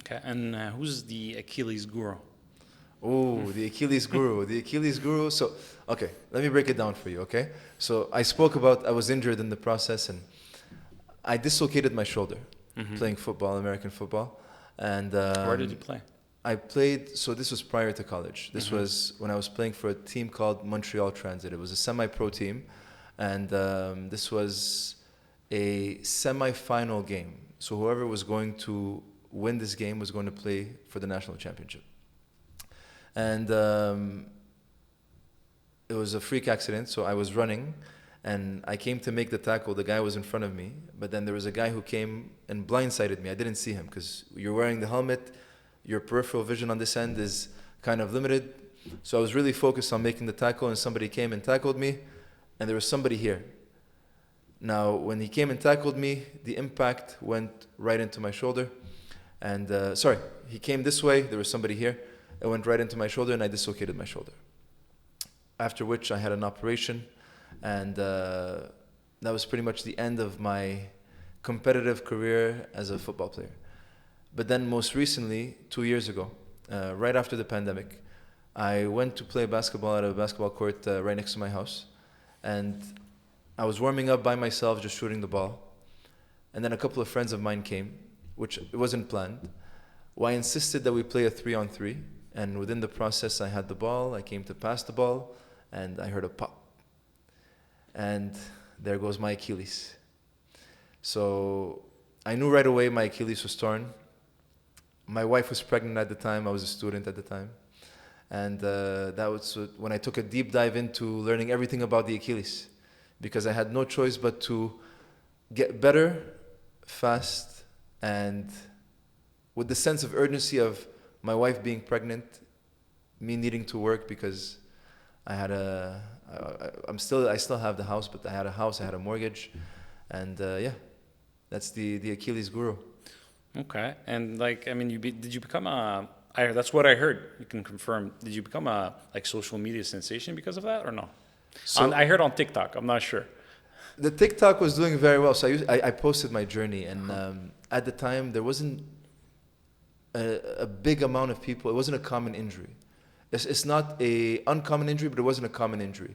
Okay. And who's the Achilles guru? Oh, the Achilles guru. The Achilles guru. So, okay, let me break it down for you, okay? So, I was injured in the process and I dislocated my shoulder playing football, American football. And Where did you play? I played, so this was prior to college. This was when I was playing for a team called Montreal Transit. It was a semi-pro team. And this was a semi-final game. So, whoever was going to win this game was going to play for the national championship. And it was a freak accident. So I was running and I came to make the tackle. The guy was in front of me. But then there was a guy who came and blindsided me. I didn't see him because you're wearing the helmet. Your peripheral vision on this end is kind of limited. So I was really focused on making the tackle and somebody came and tackled me. And there was somebody here. Now, when he came and tackled me, the impact went right into my shoulder. And, he came this way. There was somebody here. It went right into my shoulder and I dislocated my shoulder. After which I had an operation and that was pretty much the end of my competitive career as a football player. But then most recently, 2 years ago, right after the pandemic, I went to play basketball at a basketball court right next to my house. And I was warming up by myself, just shooting the ball. And then a couple of friends of mine came, which it wasn't planned. Well, I insisted that we play a 3-on-3. And within the process, I had the ball. I came to pass the ball, and I heard a pop. And there goes my Achilles. So I knew right away my Achilles was torn. My wife was pregnant at the time. I was a student at the time. And that was when I took a deep dive into learning everything about the Achilles. Because I had no choice but to get better, fast, and with the sense of urgency of my wife being pregnant, me needing to work because I still have the house, but I had a house, I had a mortgage, and that's the Achilles guru. Okay. And did you become that's what I heard. You can confirm. Did you become a social media sensation because of that or no? So I heard on TikTok. I'm not sure. the TikTok was doing very well. So I posted my journey, and at the time there wasn't a big amount of people. It wasn't a common injury. It's not a uncommon injury, but it wasn't a common injury.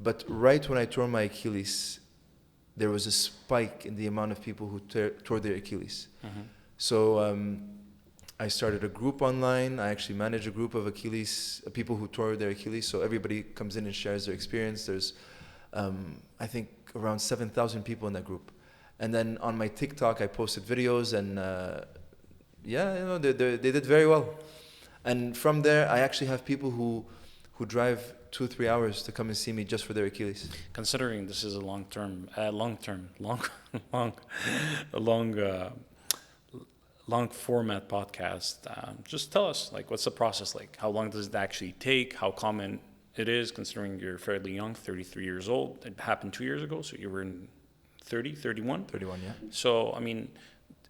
But right when I tore my Achilles, there was a spike in the amount of people who tore their Achilles. So I started a group online. I actually manage a group of people who tore their Achilles. So everybody comes in and shares their experience. There's, I think, around 7,000 people in that group. And then on my TikTok, I posted videos and they did very well. And from there, I actually have people who drive 2-3 hours to come and see me just for their Achilles. Considering this is a long format podcast, just tell us, what's the process like? How long does it actually take? How common it is, considering you're fairly young, 33 years old. It happened 2 years ago, so you were in 31? 31, yeah. So,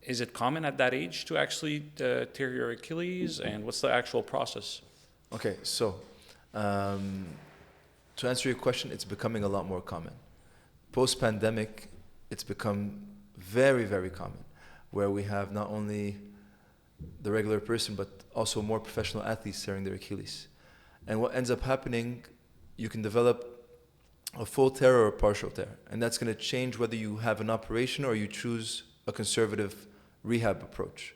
is it common at that age to actually tear your Achilles, and what's the actual process? Okay, so to answer your question, it's becoming a lot more common. Post-pandemic, it's become very, very common, where we have not only the regular person, but also more professional athletes tearing their Achilles. And what ends up happening, you can develop a full tear or a partial tear. And that's going to change whether you have an operation or you choose a conservative rehab approach.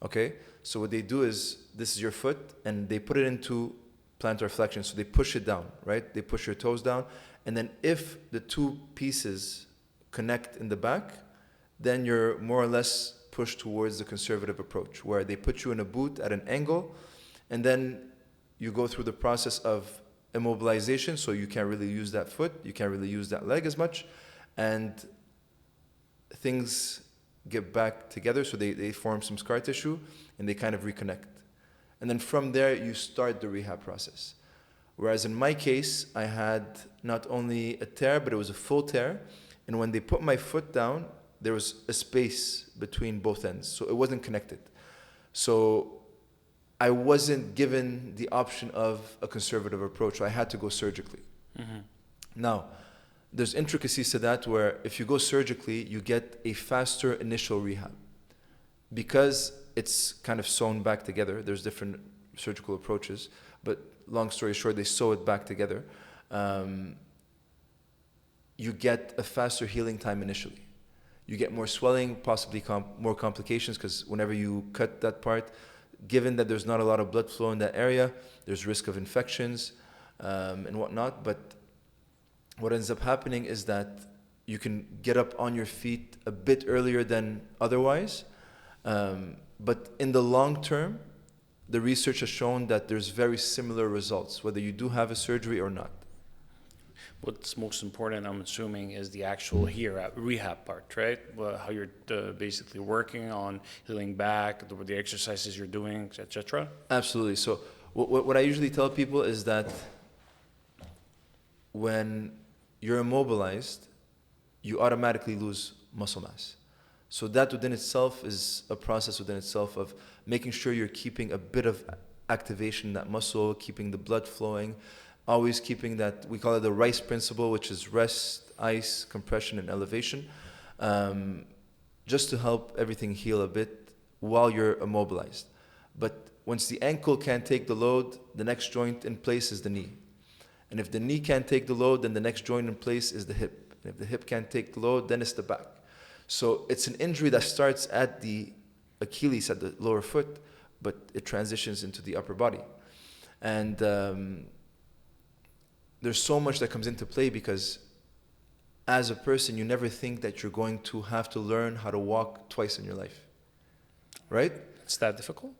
Okay? So what they do is, this is your foot, and they put it into plantar flexion. So they push it down, right? They push your toes down. And then if the two pieces connect in the back, then you're more or less pushed towards the conservative approach, where they put you in a boot at an angle, and then you go through the process of immobilization, so you can't really use that foot, you can't really use that leg as much, and things get back together, so they form some scar tissue, and they kind of reconnect. And then from there, you start the rehab process. Whereas in my case, I had not only a tear, but it was a full tear, and when they put my foot down, there was a space between both ends, so it wasn't connected. So I wasn't given the option of a conservative approach, so I had to go surgically. Now, there's intricacies to that, where if you go surgically, you get a faster initial rehab. Because it's kind of sewn back together, there's different surgical approaches, but long story short, they sew it back together. You get a faster healing time initially. You get more swelling, possibly more complications, because whenever you cut that part, given that there's not a lot of blood flow in that area, there's risk of infections and whatnot. But what ends up happening is that you can get up on your feet a bit earlier than otherwise. But in the long term, the research has shown that there's very similar results, whether you do have a surgery or not. What's most important, I'm assuming, is the actual rehab part, right? Well, how you're basically working on healing back, the exercises you're doing, etc. Absolutely. So what I usually tell people is that when you're immobilized, you automatically lose muscle mass. So that within itself is a process within itself of making sure you're keeping a bit of activation in that muscle, keeping the blood flowing, always keeping that, we call it the RICE principle, which is rest, ice, compression, and elevation, just to help everything heal a bit while you're immobilized. But once the ankle can't take the load, the next joint in place is the knee. And if the knee can't take the load, then the next joint in place is the hip. And if the hip can't take the load, then it's the back. So it's an injury that starts at the Achilles, at the lower foot, but it transitions into the upper body. And there's so much that comes into play because as a person, you never think that you're going to have to learn how to walk twice in your life. Right? It's that difficult?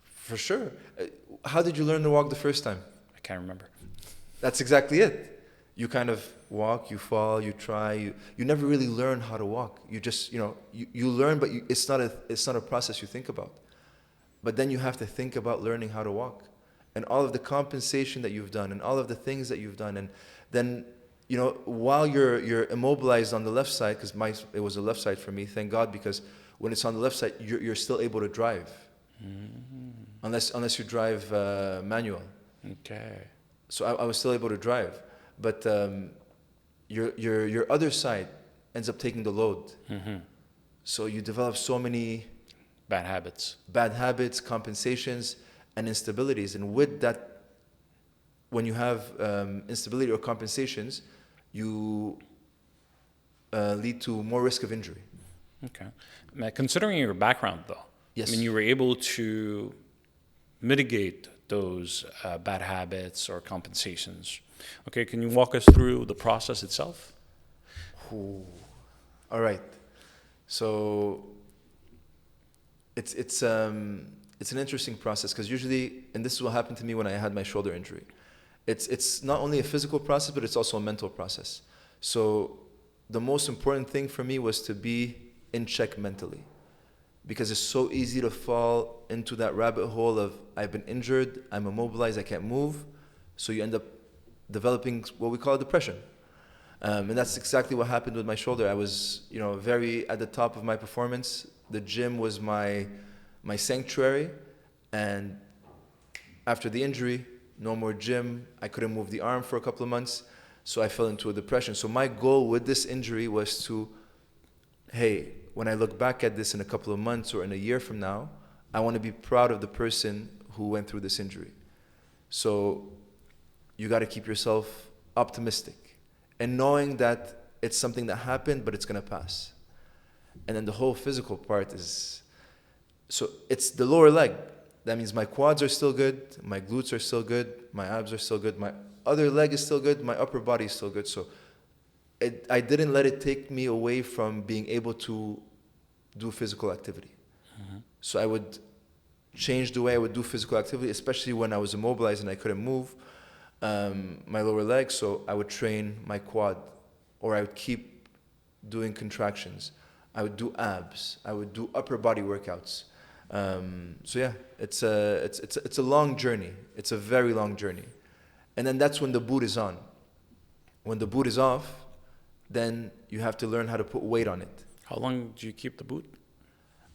For sure. How did you learn to walk the first time? I can't remember. That's exactly it. You kind of walk, you fall, you try, you never really learn how to walk. You just, you learn, but it's not a process you think about. But then you have to think about learning how to walk. And all of the compensation that you've done and all of the things that you've done. And then, while you're immobilized on the left side, because it was the left side for me, thank God, because when it's on the left side, you're still able to drive. Unless you drive manual. Okay. So I was still able to drive. But your other side ends up taking the load. Mm-hmm. So you develop so many bad habits, compensations, and instabilities. And with that, when you have instability or compensations, you lead to more risk of injury. Okay. Now, considering your background, though, yes. I mean, you were able to mitigate those bad habits or compensations. Okay, can you walk us through the process itself? Ooh. All right. So it's an interesting process because usually, and this is what happened to me when I had my shoulder injury. It's not only a physical process, but it's also a mental process. So the most important thing for me was to be in check mentally, because it's so easy to fall into that rabbit hole of I've been injured, I'm immobilized, I can't move. So you end up developing what we call depression. And that's exactly what happened with my shoulder. I was, very at the top of my performance. The gym was my sanctuary. And after the injury, no more gym. I couldn't move the arm for a couple of months. So I fell into a depression. So my goal with this injury was to, hey, when I look back at this in a couple of months or in a year from now, I want to be proud of the person who went through this injury. So you got to keep yourself optimistic and knowing that it's something that happened, but it's going to pass. And then the whole physical part is, so it's the lower leg. That means my quads are still good, my glutes are still good, my abs are still good, my other leg is still good, my upper body is still good. So I didn't let it take me away from being able to do physical activity. Mm-hmm. So I would change the way I would do physical activity, especially when I was immobilized and I couldn't move my lower leg. So I would train my quad, or I would keep doing contractions. I would do abs. I would do upper body workouts. So yeah, it's a long journey. It's a very long journey. And then that's when the boot is on. When the boot is off, then you have to learn how to put weight on it. How long do you keep the boot?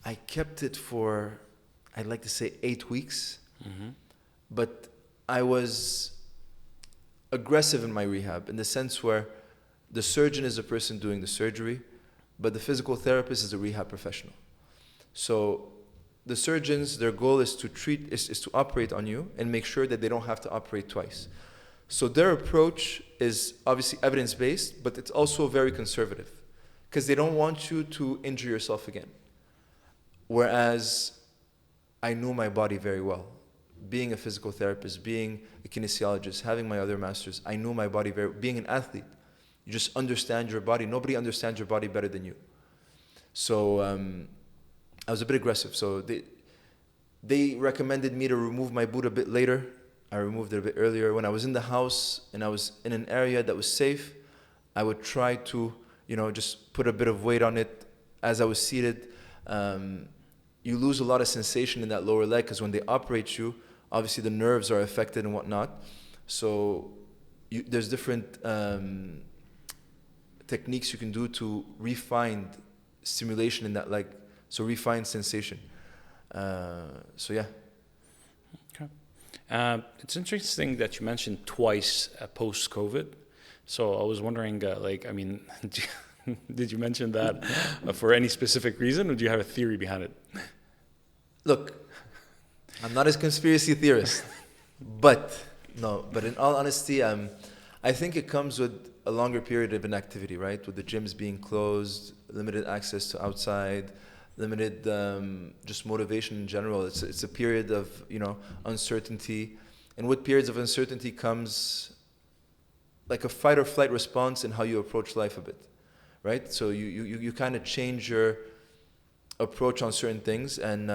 I kept it for, I'd like to say 8 weeks. Mm-hmm. But I was aggressive in my rehab in the sense where the surgeon is the person doing the surgery, but the physical therapist is a rehab professional. So the surgeons, their goal is to is to operate on you and make sure that they don't have to operate twice. So their approach is obviously evidence-based, but it's also very conservative because they don't want you to injure yourself again. Whereas I knew my body very well. Being a physical therapist, being a kinesiologist, having my other masters, I knew my body being an athlete, you just understand your body. Nobody understands your body better than you. So I was a bit aggressive. So they recommended me to remove my boot a bit later. I removed it a bit earlier. When I was in the house and I was in an area that was safe, I would try to, just put a bit of weight on it as I was seated. You lose a lot of sensation in that lower leg because when they operate you, obviously the nerves are affected and whatnot. So there's different techniques you can do to refine stimulation in that leg. So refine sensation. So yeah. Okay. It's interesting that you mentioned twice post-COVID. So I was wondering, did you mention that for any specific reason, or do you have a theory behind it? Look, I'm not a conspiracy theorist, but in all honesty, I think it comes with a longer period of inactivity, right? With the gyms being closed, limited access to outside, limited just motivation in general. It's a period of uncertainty, and with periods of uncertainty comes like a fight or flight response in how you approach life a bit, right? So you kind of change your approach on certain things, and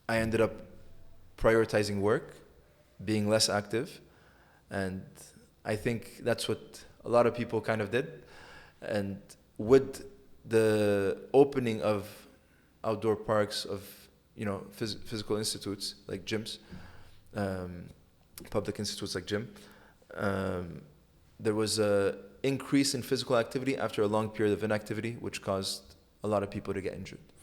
I ended up prioritizing work, being less active, and I think that's what a lot of people kind of did. And with the opening of outdoor parks, of physical institutes like gyms, public institutes like gym, there was a increase in physical activity after a long period of inactivity, which caused a lot of people to get injured.